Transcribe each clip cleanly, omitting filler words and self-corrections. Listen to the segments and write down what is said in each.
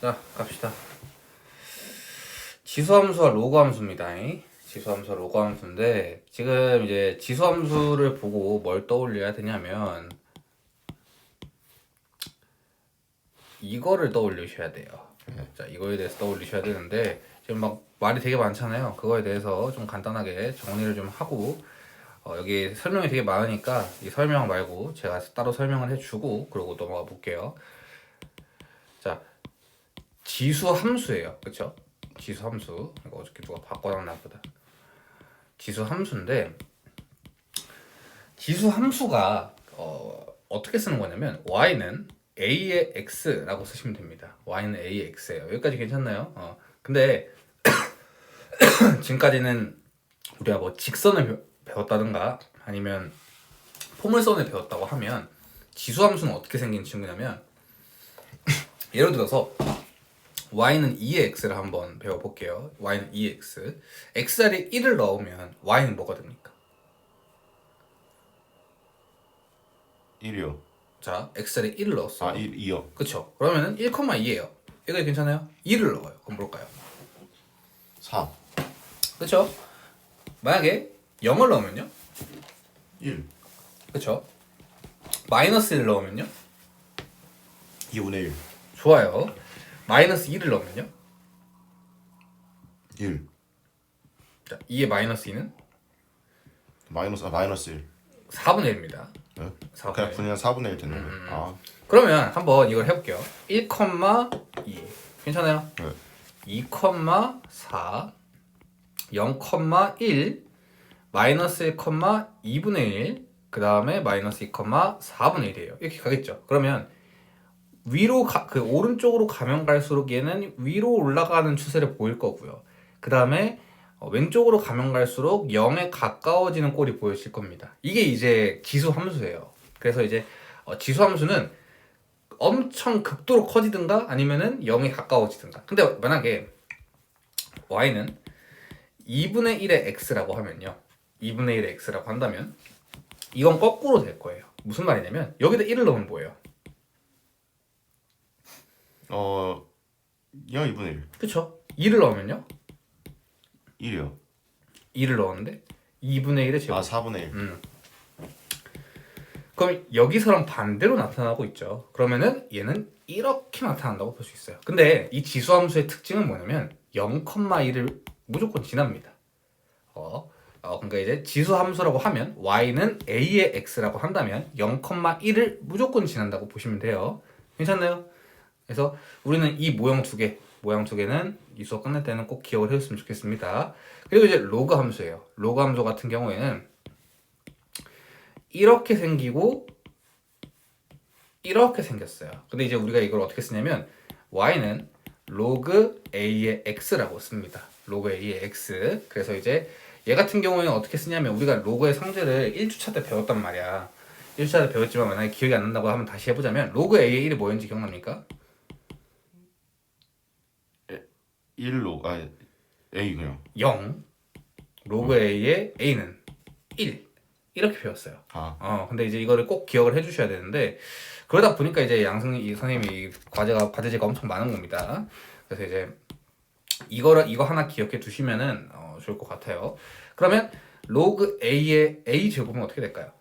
자, 갑시다. 지수함수와 로그함수입니다. 지수함수와 로그함수인데 지금 이제 지수함수를 보고 뭘 떠올려야 되냐면 이거를 떠올리셔야 돼요. 자, 이거에 대해서 떠올리셔야 되는데 지금 막 말이 되게 많잖아요. 그거에 대해서 좀 간단하게 정리를 좀 하고 여기 설명이 되게 많으니까 이 설명 말고 제가 따로 설명을 해주고 그러고 넘어가 볼게요. 자, 지수 함수예요. 그쵸? 지수 함수. 이거 어저께 누가 바꿔놨나 보다. 지수 함수인데 지수 함수가 어떻게 쓰는 거냐면 y는 a의 x라고 쓰시면 됩니다. y는 a의 x예요. 여기까지 괜찮나요? 근데 지금까지는 우리가 뭐 직선을 배웠다든가 아니면 포물선을 배웠다고 하면 지수 함수는 어떻게 생긴 친구냐면 예를 들어서 y는 2의 x를 한번 배워볼게요. y는 2의 x. x자리에 1을 넣으면 y는 뭐가 됩니까? 1이요. 자, x자리에 1을 넣었어요. 2요. 그쵸? 그러면은 1,2예요. 이거 괜찮아요? 2를 넣어요. 그럼 뭘까요? 3. 그쵸? 만약에 0을 넣으면요? 1. 그쵸? 마이너스 1을 넣으면요? 2분의 1. 좋아요. 마이너스 2를 넣으면요? 1. 자, 2의 마이너스 2는? 마이너스 1. 4분의 1입니다. 네? 4분의 그냥 1. 그냥 4분의 1 되는 거예요. 그러면 한번 이걸 해볼게요. 1,2 괜찮아요? 네. 2,4 0,1 마이너스 1,2분의 1 그 다음에 마이너스 2,4분의 1이에요. 이렇게 가겠죠. 그러면 위로 그 오른쪽으로 가면 갈수록 얘는 위로 올라가는 추세를 보일 거고요. 그 다음에 왼쪽으로 가면 갈수록 0에 가까워지는 꼴이 보여질 겁니다. 이게 이제 지수 함수예요. 그래서 이제 지수 함수는 엄청 극도로 커지든가 아니면은 0에 가까워지든가. 근데 만약에 y는 2분의 1의 x라고 하면요. 2분의 1의 x라고 한다면 이건 거꾸로 될 거예요. 무슨 말이냐면 여기다 1을 넣으면 뭐예요? 2분의 1. 그쵸? 2를 넣으면요? 1이요. 2를 넣었는데 2분의 1의 제곱. 4분의 1. 그럼 여기서랑 반대로 나타나고 있죠. 그러면은 얘는 이렇게 나타난다고 볼 수 있어요. 근데 이 지수함수의 특징은 뭐냐면 0,1을 무조건 지납니다. 그러니까 이제 지수함수라고 하면 y는 a의 x라고 한다면 0,1을 무조건 지난다고 보시면 돼요. 괜찮나요? 그래서 우리는 이 모형 두 개는 이 수업 끝날 때는 꼭 기억을 해줬으면 좋겠습니다. 그리고 이제 로그 함수예요. 로그 함수 같은 경우에는 이렇게 생기고 이렇게 생겼어요. 근데 이제 우리가 이걸 어떻게 쓰냐면 y는 로그 a의 x라고 씁니다. 로그 a의 x. 그래서 이제 얘 같은 경우에는 어떻게 쓰냐면 우리가 로그의 성질을 1주차 때 배웠단 말이야. 1주차 때 배웠지만 만약에 기억이 안 난다고 하면 다시 해보자면 로그 a의 1이 뭐였는지 기억납니까? 1로 A 그냥 0. 로그 a의 a는 1. 이렇게 배웠어요. 근데 이제 이거를 꼭 기억을 해주셔야 되는데 그러다 보니까 이제 이 선생님이 과제가 엄청 많은 겁니다. 그래서 이제 이거 하나 기억해 두시면은 좋을 것 같아요. 그러면 로그 a의 a 제곱은 어떻게 될까요?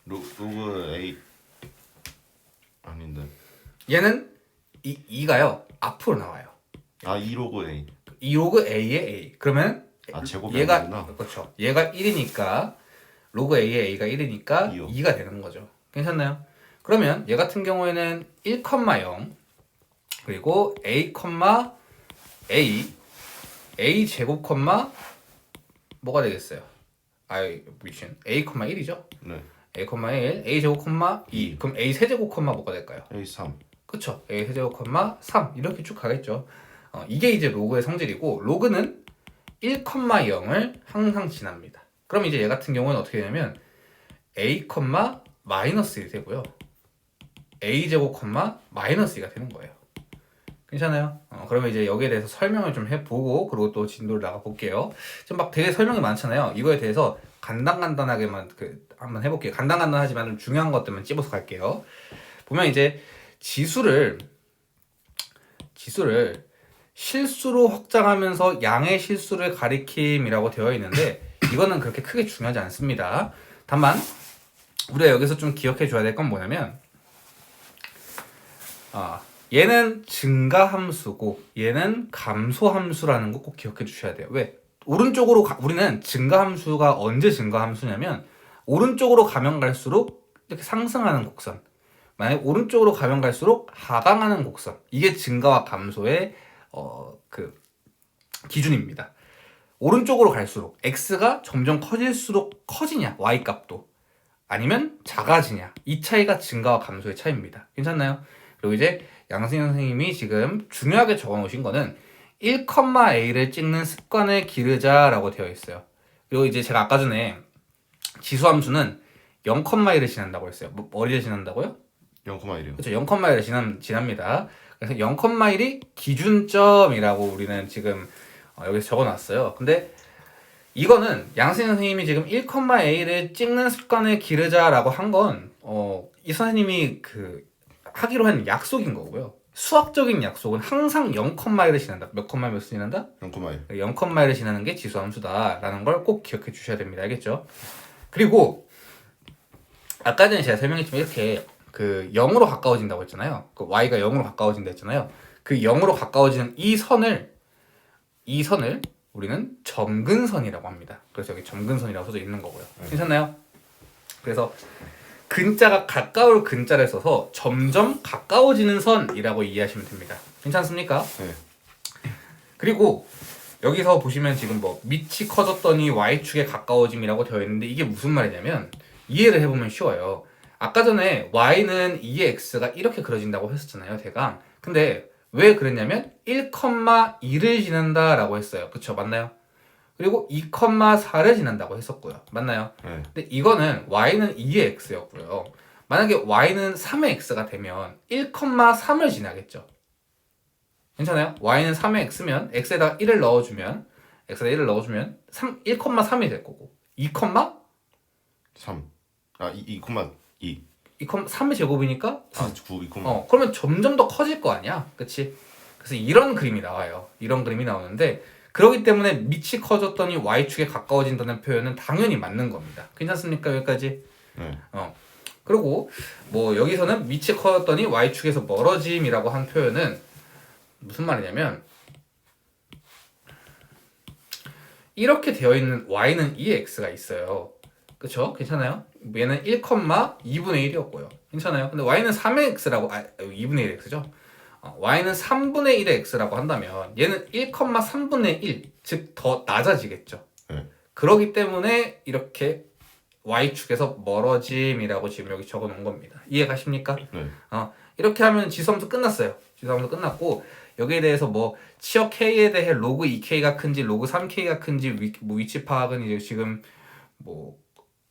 로그 A 아닌데. 얘는 2가요 앞으로 나와요. 2로그 A. 2로그 a의 a. 그러면 제곱이 얘가 아니구나. 그렇죠. 얘가 1이니까 로그 a의 a가 1이니까 2요. 2가 되는 거죠. 괜찮나요? 그러면 얘 같은 경우에는 1,0 그리고 a, a 제곱 뭐가 되겠어요? 미친 a, 1이죠? 네. a, 1, a 제곱, 2. 그럼 a 세제곱, 뭐가 될까요? A 3. 그쵸? a 세제곱, 3 이렇게 쭉 가겠죠. 이게 이제 로그의 성질이고 로그는 1,0을 항상 지납니다. 그럼 이제 얘 같은 경우는 어떻게 되냐면 a, 마이너스 1이 되고요. a 제곱, 마이너스 2가 되는 거예요. 괜찮아요? 그러면 이제 여기에 대해서 설명을 좀 해보고 그리고 또 진도를 나가볼게요. 지금 막 되게 설명이 많잖아요. 이거에 대해서 간단하게만 한번 해볼게요. 간단하지만 좀 중요한 것들만 찝어서 갈게요. 보면 이제 지수를 실수로 확장하면서 양의 실수를 가리킴이라고 되어 있는데 이거는 그렇게 크게 중요하지 않습니다. 다만 우리가 여기서 좀 기억해 줘야 될 건 뭐냐면 얘는 증가함수고 얘는 감소함수라는 거 꼭 기억해 주셔야 돼요. 왜? 오른쪽으로 우리는 증가함수가 언제 증가함수냐면 오른쪽으로 가면 갈수록 이렇게 상승하는 곡선, 만약에 오른쪽으로 가면 갈수록 하강하는 곡선, 이게 증가와 감소의 그 기준입니다. 오른쪽으로 갈수록 x가 점점 커질수록 커지냐, y 값도, 아니면 작아지냐, 이 차이가 증가와 감소의 차이입니다. 괜찮나요? 그리고 이제 양승현 선생님이 지금 중요하게 적어 놓으신 거는 1,a를 찍는 습관을 기르자라고 되어 있어요. 그리고 이제 제가 아까 전에 지수함수는 0,1을 지난다고 했어요. 어디를 지난다고요? 0,1이요. 그렇죠. 0,1을 지납니다. 그래서 0,1이 기준점이라고 우리는 지금 여기서 적어놨어요. 근데 이거는 양승현 선생님이 지금 1,a를 찍는 습관을 기르자라고 한 건 이 선생님이 하기로 한 약속인 거고요. 수학적인 약속은 항상 0,1을 지난다. 몇 콤마 몇을 지난다? 0,1. 0,1을 지나는 게 지수함수다라는 걸 꼭 기억해 주셔야 됩니다. 알겠죠? 그리고 아까 전에 제가 설명했지만 이렇게 0으로 가까워진다고 했잖아요. y가 0으로 가까워진다 했잖아요. 그 0으로 가까워지는 이 선을 우리는 점근선이라고 합니다. 그래서 여기 점근선이라고 써져 있는 거고요. 괜찮나요? 그래서 근자가 가까울 근자를 써서 점점 가까워지는 선이라고 이해하시면 됩니다. 괜찮습니까? 네. 그리고 여기서 보시면 지금 밑이 커졌더니 y축에 가까워짐이라고 되어 있는데 이게 무슨 말이냐면 이해를 해보면 쉬워요. 아까 전에 y는 2의 x가 이렇게 그려진다고 했었잖아요, 대강. 근데 왜 그랬냐면 1,2를 지난다라고 했어요. 그쵸? 맞나요? 그리고 2,4를 지난다고 했었고요. 맞나요? 네. 근데 이거는 y는 2의 x였고요. 만약에 y는 3의 x가 되면 1,3을 지나겠죠. 괜찮아요? y는 3의 x면 x에다가 1을 넣어주면 1,3이 될 거고 3. 2,2. 3의 제곱이니까 9, 2, 그러면 점점 더 커질 거 아니야, 그치? 그래서 이런 그림이 나와요. 이런 그림이 나오는데 그렇기 때문에 밑이 커졌더니 y축에 가까워진다는 표현은 당연히 맞는 겁니다. 괜찮습니까? 여기까지? 네. 그리고 여기서는 밑이 커졌더니 y축에서 멀어짐이라고 한 표현은 무슨 말이냐면 이렇게 되어 있는 y는 2의 x가 있어요. 그쵸? 괜찮아요? 얘는 1,2분의 1이었고요. 괜찮아요? 근데 y는 3의 x라고 2분의 1의 x죠? y는 3분의 1의 x라고 한다면 얘는 1,3분의 1, 즉 더 낮아지겠죠. 네. 그러기 때문에 이렇게 y축에서 멀어짐이라고 지금 여기 적어 놓은 겁니다. 이해가십니까? 네. 이렇게 하면 지수함수 끝났어요. 지수함수 끝났고 여기에 대해서 치역 k에 대해 로그 2k가 큰지 로그 3k가 큰지 위치 파악은 이제 지금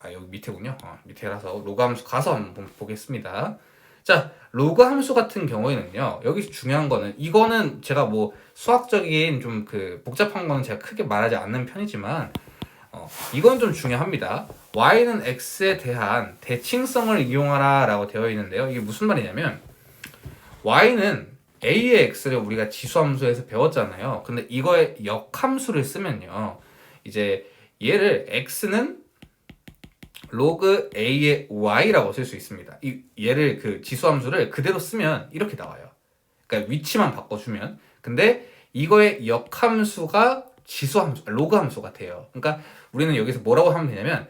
여기 밑에군요. 밑에라서 로그 함수 가서 한번 보겠습니다. 자, 로그 함수 같은 경우에는요. 여기서 중요한 거는 이거는 제가 수학적인 좀 복잡한 거는 제가 크게 말하지 않는 편이지만 이건 좀 중요합니다. y는 x에 대한 대칭성을 이용하라 라고 되어 있는데요. 이게 무슨 말이냐면 y는 a의 x를 우리가 지수함수에서 배웠잖아요. 근데 이거에 역함수를 쓰면요. 이제 얘를 x는 로그 a의 y라고 쓸 수 있습니다. 얘를 지수함수를 그대로 쓰면 이렇게 나와요. 그러니까 위치만 바꿔주면. 근데 이거의 역함수가 로그 함수가 돼요. 그러니까 우리는 여기서 뭐라고 하면 되냐면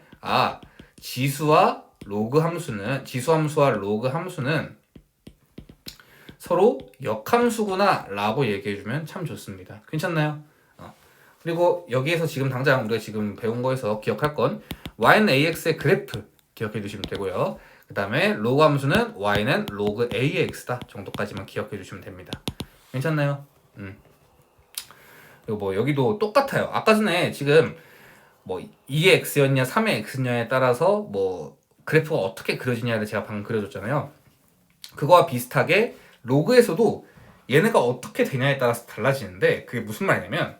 지수함수와 로그 함수는 서로 역함수구나 라고 얘기해주면 참 좋습니다. 괜찮나요? 그리고 여기에서 지금 당장 우리가 지금 배운 거에서 기억할 건 y는 ax의 그래프 기억해 주시면 되고요. 그 다음에 로그 함수는 y는 로그 a의 x다 정도까지만 기억해 주시면 됩니다. 괜찮나요? 그리고 여기도 똑같아요. 아까 전에 지금 2의 x였냐 3의 x냐에 따라서 그래프가 어떻게 그려지냐를 제가 방금 그려줬잖아요. 그거와 비슷하게 로그에서도 얘네가 어떻게 되냐에 따라서 달라지는데 그게 무슨 말이냐면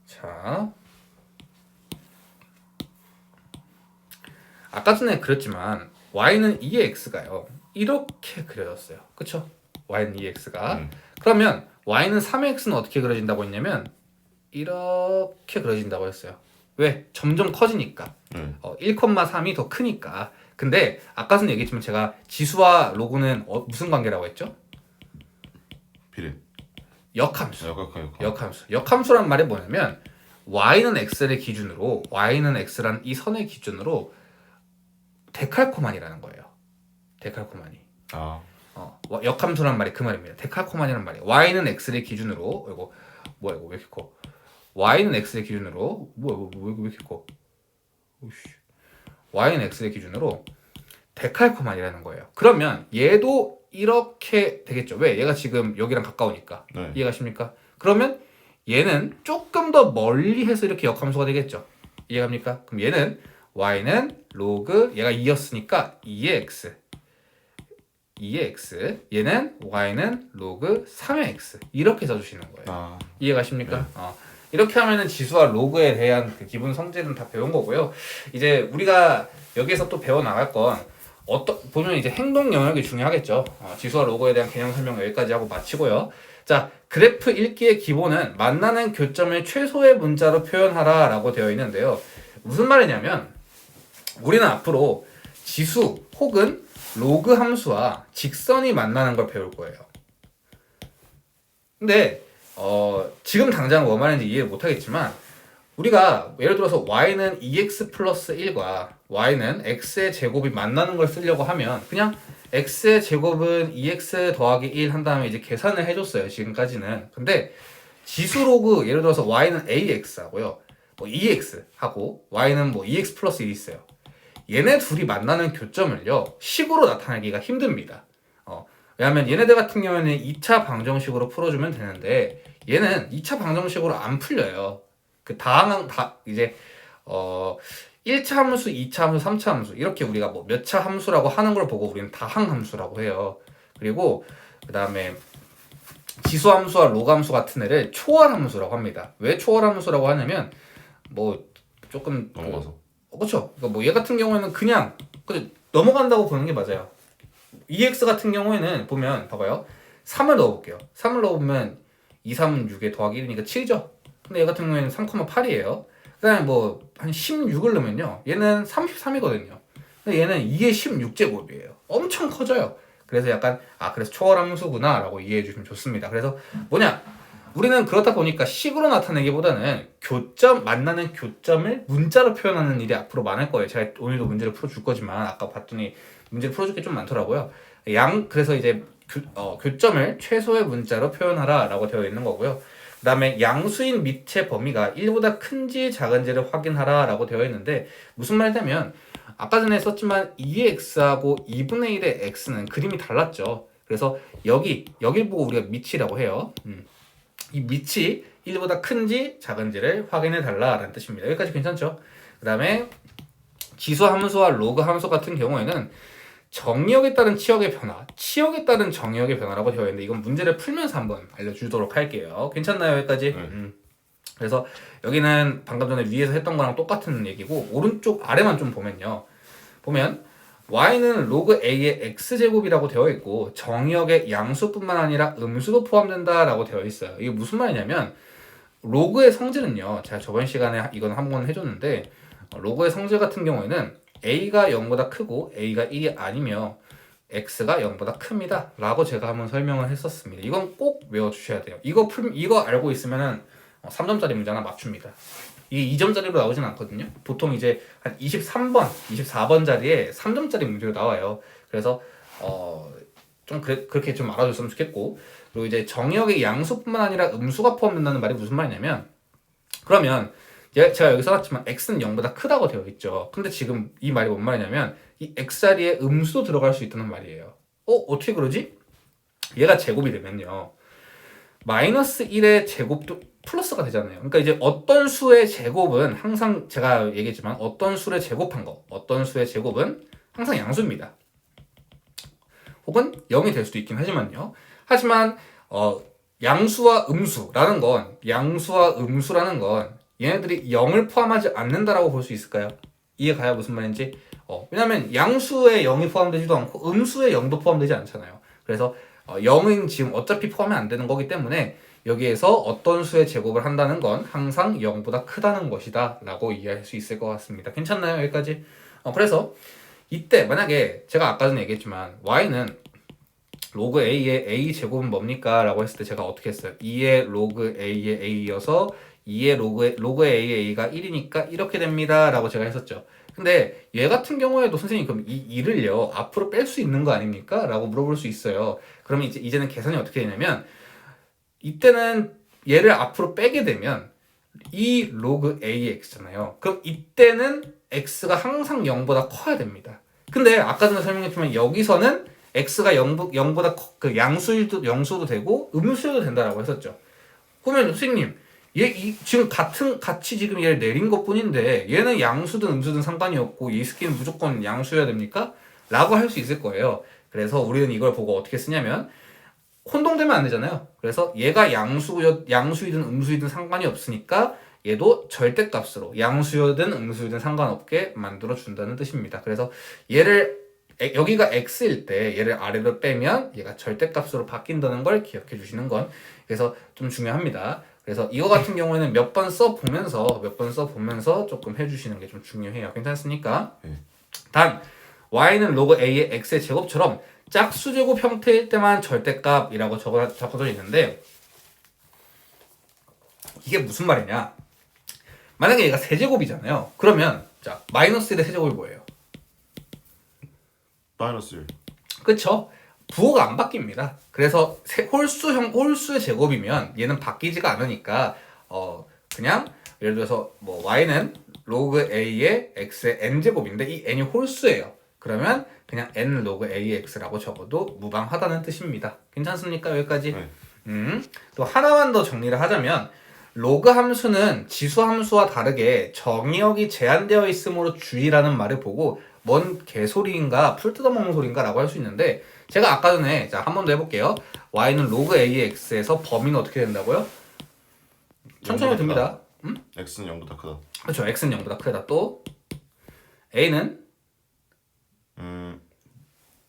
자 아까 전에 그렸지만 y는 2의 x가요. 이렇게 그려졌어요. 그쵸? y는 2의 x가. 그러면 y는 3의 x는 어떻게 그려진다고 했냐면 이렇게 그려진다고 했어요. 왜? 점점 커지니까. 1,3이 더 크니까. 근데 아까 전에 얘기했지만 제가 지수와 로그는 무슨 관계라고 했죠? 비례. 역함수. 역학과 역함수. 역함수란 말이 뭐냐면 y는 x를 기준으로 y는 x란 이 선의 기준으로 데칼코마니라는 거예요. 데칼코마니. 아. 역함수란 말이 그 말입니다. 데칼코마니라는 말이에요. y는 x를 기준으로 이거 뭐야 이거 왜 이렇게 커? y는 x를 기준으로 뭐야 이거 왜 이렇게 커? 오씨. y는 x를 기준으로 데칼코마니라는 거예요. 그러면 얘도 이렇게 되겠죠. 왜? 얘가 지금 여기랑 가까우니까. 네. 이해가십니까? 그러면 얘는 조금 더 멀리 해서 이렇게 역함수가 되겠죠. 이해갑니까? 그럼 얘는 y는 로그 얘가 2였으니까 2의 x 2의 x 얘는 y는 로그 3의 x 이렇게 써주시는 거예요. 아. 이해가십니까? 네. 이렇게 하면은 지수와 로그에 대한 그 기본 성질은 다 배운 거고요. 이제 우리가 여기에서 또 배워 나갈 건 보면 이제 행동 영역이 중요하겠죠. 지수와 로그에 대한 개념 설명 여기까지 하고 마치고요. 자, 그래프 읽기의 기본은 만나는 교점을 최소의 문자로 표현하라 라고 되어 있는데요. 무슨 말이냐면 우리는 앞으로 지수 혹은 로그 함수와 직선이 만나는 걸 배울 거예요. 근데 지금 당장 뭐 말인지 이해 못하겠지만 우리가 예를 들어서 y는 2x 플러스 1과 y는 x의 제곱이 만나는 걸 쓰려고 하면 그냥 x의 제곱은 2x 더하기 1 한 다음에 이제 계산을 해줬어요. 지금까지는. 근데 지수 로그 예를 들어서 y는 ax 하고요. 뭐 2x 하고 y는 뭐 2x 플러스 1이 있어요. 얘네 둘이 만나는 교점을요. 식으로 나타내기가 힘듭니다. 왜냐하면 얘네들 같은 경우에는 2차 방정식으로 풀어주면 되는데 얘는 2차 방정식으로 안 풀려요. 그 이제 1차 함수, 2차 함수, 3차 함수 이렇게 우리가 뭐 몇 차 함수라고 하는 걸 보고 우리는 다항 함수라고 해요. 그리고 그 다음에 지수 함수와 로그 함수 같은 애를 초월 함수라고 합니다. 왜 초월 함수라고 하냐면 뭐 조금 넘어가서. 그렇죠. 그러니까 뭐 얘 같은 경우에는 그냥 넘어간다고 보는 게 맞아요. EX 같은 경우에는 보면 봐봐요. 3을 넣어볼게요. 3을 넣어보면 2, 3은 6에 더하기 1이니까 7이죠. 근데 얘 같은 경우에는 3,8이에요. 그 다음에 뭐 한 16을 넣으면요. 얘는 33이거든요. 근데 얘는 2의 16제곱이에요. 엄청 커져요. 그래서 약간 그래서 초월함수구나 라고 이해해 주시면 좋습니다. 그래서 뭐냐? 우리는 그렇다 보니까 식으로 나타내기보다는 만나는 교점을 문자로 표현하는 일이 앞으로 많을 거예요. 제가 오늘도 문제를 풀어줄 거지만 아까 봤더니 문제를 풀어줄 게 좀 많더라고요. 그래서 이제 교점을 최소의 문자로 표현하라 라고 되어 있는 거고요. 그 다음에 양수인 밑의 범위가 1보다 큰지 작은지를 확인하라 라고 되어 있는데 무슨 말이냐면 아까 전에 썼지만 2의 x하고 2분의 1의 x는 그림이 달랐죠. 그래서 여길 보고 우리가 밑이라고 해요. 이 밑이 1보다 큰지 작은지를 확인해 달라라는 뜻입니다. 여기까지 괜찮죠? 그 다음에 지수 함수와 로그 함수 같은 경우에는 정의역에 따른 치역의 변화, 치역에 따른 정의역의 변화라고 되어 있는데 이건 문제를 풀면서 한번 알려주도록 할게요. 괜찮나요? 여기까지? 그래서 여기는 방금 전에 위에서 했던 거랑 똑같은 얘기고 오른쪽 아래만 좀 보면 y는 로그 a의 x제곱이라고 되어 있고 정의역에 양수뿐만 아니라 음수도 포함된다라고 되어 있어요. 이게 무슨 말이냐면 로그의 성질은요. 제가 저번 시간에 이건 한번 해줬는데 로그의 성질 같은 경우에는 a가 0보다 크고 a가 1이 아니며 x가 0보다 큽니다. 라고 제가 한번 설명을 했었습니다. 이건 꼭 외워주셔야 돼요. 이거 알고 있으면은 3점짜리 문제 하나 맞춥니다. 이게 2점짜리로 나오진 않거든요. 보통 이제 한 23번, 24번 자리에 3점짜리 문제가 나와요. 그래서 좀 그렇게 좀 알아줬으면 좋겠고 그리고 이제 정의역의 양수뿐만 아니라 음수가 포함된다는 말이 무슨 말이냐면 그러면 제가 여기 써놨지만 x는 0보다 크다고 되어 있죠. 근데 지금 이 말이 뭔 말이냐면 이 x 자리에 음수도 들어갈 수 있다는 말이에요. 어떻게 그러지? 얘가 제곱이 되면요. 마이너스 1의 제곱도 플러스가 되잖아요. 그러니까 이제 어떤 수의 제곱은 항상 제가 얘기했지만 어떤 수를 제곱한 거, 어떤 수의 제곱은 항상 양수입니다. 혹은 0이 될 수도 있긴 하지만요. 하지만 양수와 음수라는 건 얘네들이 0을 포함하지 않는다라고 볼 수 있을까요? 이해가요? 무슨 말인지? 왜냐면 양수에 0이 포함되지도 않고 음수에 0도 포함되지 않잖아요. 그래서 0은 지금 어차피 포함이 안 되는 거기 때문에 여기에서 어떤 수의 제곱을 한다는 건 항상 0보다 크다는 것이다 라고 이해할 수 있을 것 같습니다. 괜찮나요? 여기까지? 그래서 이때 만약에 제가 아까 전에 얘기했지만 y는 로그 a의 a 제곱은 뭡니까? 라고 했을 때 제가 어떻게 했어요? 2의 로그 a의 a여서 2의 로그 a의 a가 1이니까 이렇게 됩니다 라고 제가 했었죠. 근데 얘 같은 경우에도 선생님 그럼 이 2를요 앞으로 뺄 수 있는 거 아닙니까? 라고 물어볼 수 있어요. 그러면 이제는 계산이 어떻게 되냐면 이때는 얘를 앞으로 빼게 되면 이 로그 a의 x잖아요. 그럼 이때는 x가 항상 0보다 커야 됩니다. 근데 아까 전에 설명했지만 여기서는 x가 0보다 그 양수도 되고 음수도 된다라고 했었죠. 그러면 선생님 지금 같이 지금 얘를 내린 것 뿐인데 얘는 양수든 음수든 상관이 없고 이 새끼는 무조건 양수여야 됩니까? 라고 할 수 있을 거예요. 그래서 우리는 이걸 보고 어떻게 쓰냐면 혼동되면 안 되잖아요. 그래서 얘가 양수이든 음수이든 상관이 없으니까 얘도 절대값으로 양수여든 음수이든 상관없게 만들어 준다는 뜻입니다. 그래서 여기가 x일 때 얘를 아래로 빼면 얘가 절대값으로 바뀐다는 걸 기억해 주시는 건 그래서 좀 중요합니다. 그래서 이거 같은 경우에는 몇 번 써보면서 조금 해주시는 게 좀 중요해요. 괜찮습니까? 단 y는 로그 a의 x의 제곱처럼 짝수제곱 형태일 때만 절대값이라고 적어져 있는데 이게 무슨 말이냐? 만약에 얘가 세제곱이잖아요. 그러면 자 마이너스 1의 세제곱이 뭐예요? 마이너스 1. 그쵸? 부호가 안 바뀝니다. 그래서 홀수의 제곱이면 얘는 바뀌지가 않으니까 그냥 예를 들어서 뭐 y는 로그 a의 x의 n제곱인데 이 n이 홀수예요. 그러면 그냥 n 로그 ax라고 적어도 무방하다는 뜻입니다. 괜찮습니까? 여기까지? 네. 또 하나만 더 정리를 하자면 로그 함수는 지수 함수와 다르게 정의역이 제한되어 있으므로 주의라는 말을 보고 뭔 개소리인가 풀 뜯어먹는 소리인가 라고 할 수 있는데 제가 아까 전에 한 번 더 해볼게요. y는 로그 ax에서 범위는 어떻게 된다고요? 천천히 됩니다. x는 0보다 크다. 그렇죠. x는 0보다 크다. 또 a는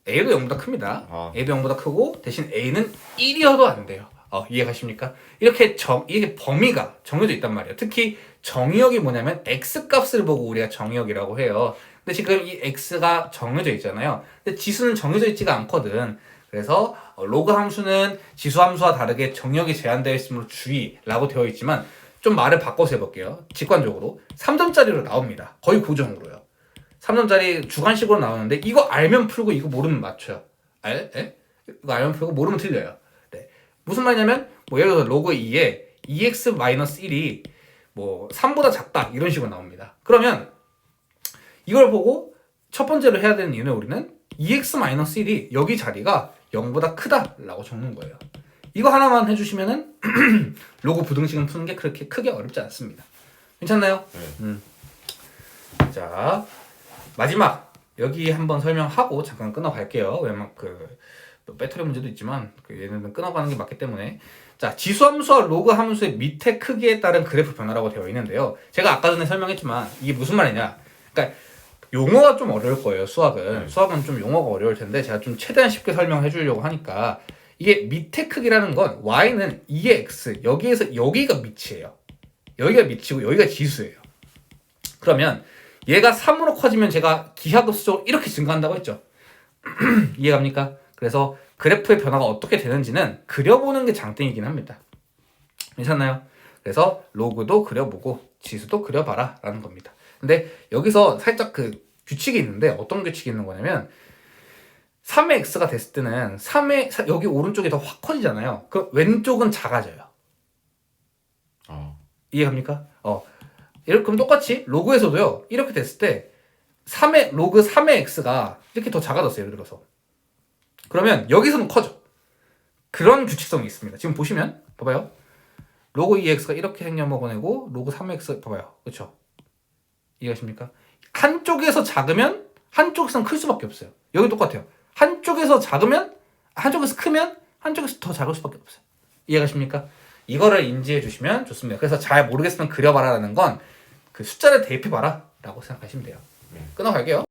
a도 0보다 큽니다. a도 0보다 크고 대신 a는 1이어도 안 돼요. 이해가십니까? 이게 범위가 정해져 있단 말이에요. 특히 정의역이 뭐냐면 x값을 보고 우리가 정의역이라고 해요. 근데 지금 이 x가 정해져 있잖아요. 근데 지수는 정해져 있지가 않거든. 그래서 로그 함수는 지수 함수와 다르게 정의역이 제한되어 있으므로 주의라고 되어 있지만 좀 말을 바꿔서 해볼게요. 직관적으로 3점짜리로 나옵니다. 거의 고정으로요. 3점짜리 주관식으로 나오는데 이거 알면 풀고 이거 모르면 맞춰요. 이거 알면 풀고 모르면 틀려요. 네. 무슨 말이냐면 뭐 예를 들어서 로그 2에 2x-1이 뭐 3보다 작다 이런 식으로 나옵니다. 그러면 이걸 보고 첫 번째로 해야 되는 이유는 우리는 2x-1이 여기 자리가 0보다 크다라고 적는 거예요. 이거 하나만 해주시면은 로그 부등식은 푸는 게 그렇게 크게 어렵지 않습니다. 괜찮나요? 네. 자 마지막 여기 한번 설명하고 잠깐 끊어갈게요. 왜냐면 배터리 문제도 있지만 얘는 끊어가는 게 맞기 때문에 자 지수함수와 로그 함수의 밑에 크기에 따른 그래프 변화라고 되어 있는데요. 제가 아까 전에 설명했지만 이게 무슨 말이냐? 그러니까 용어가 좀 어려울 거예요. 수학은 좀 용어가 어려울 텐데 제가 좀 최대한 쉽게 설명해 주려고 하니까 이게 밑에 크기라는 건 y는 2x 여기에서 여기가 밑이에요. 여기가 밑이고 여기가 지수예요. 그러면 얘가 3으로 커지면 제가 기하급수적으로 이렇게 증가한다고 했죠. 이해갑니까? 그래서 그래프의 변화가 어떻게 되는지는 그려보는 게 장땡이긴 합니다. 괜찮나요? 그래서 로그도 그려보고 지수도 그려봐라 라는 겁니다. 근데 여기서 살짝 규칙이 있는데 어떤 규칙이 있는 거냐면 3의 x가 됐을 때는 여기 오른쪽이 더 확 커지잖아요. 그 왼쪽은 작아져요. 이해갑니까? 그럼 똑같이 로그에서도요. 이렇게 됐을 때 로그 3의 x가 이렇게 더 작아졌어요. 예를 들어서. 그러면 여기서는 커져. 그런 규칙성이 있습니다. 지금 보시면 봐봐요. 로그 2x가 이렇게 생겨먹어내고 로그 3x 봐봐요. 그렇죠? 이해하십니까? 한쪽에서 작으면 한쪽에서는 클 수밖에 없어요. 여기 똑같아요. 한쪽에서 크면 한쪽에서 더 작을 수밖에 없어요. 이해가십니까? 이거를 인지해 주시면 좋습니다. 그래서 잘 모르겠으면 그려봐라라는 건 그 숫자를 대입해봐라 라고 생각하시면 돼요. 끊어갈게요.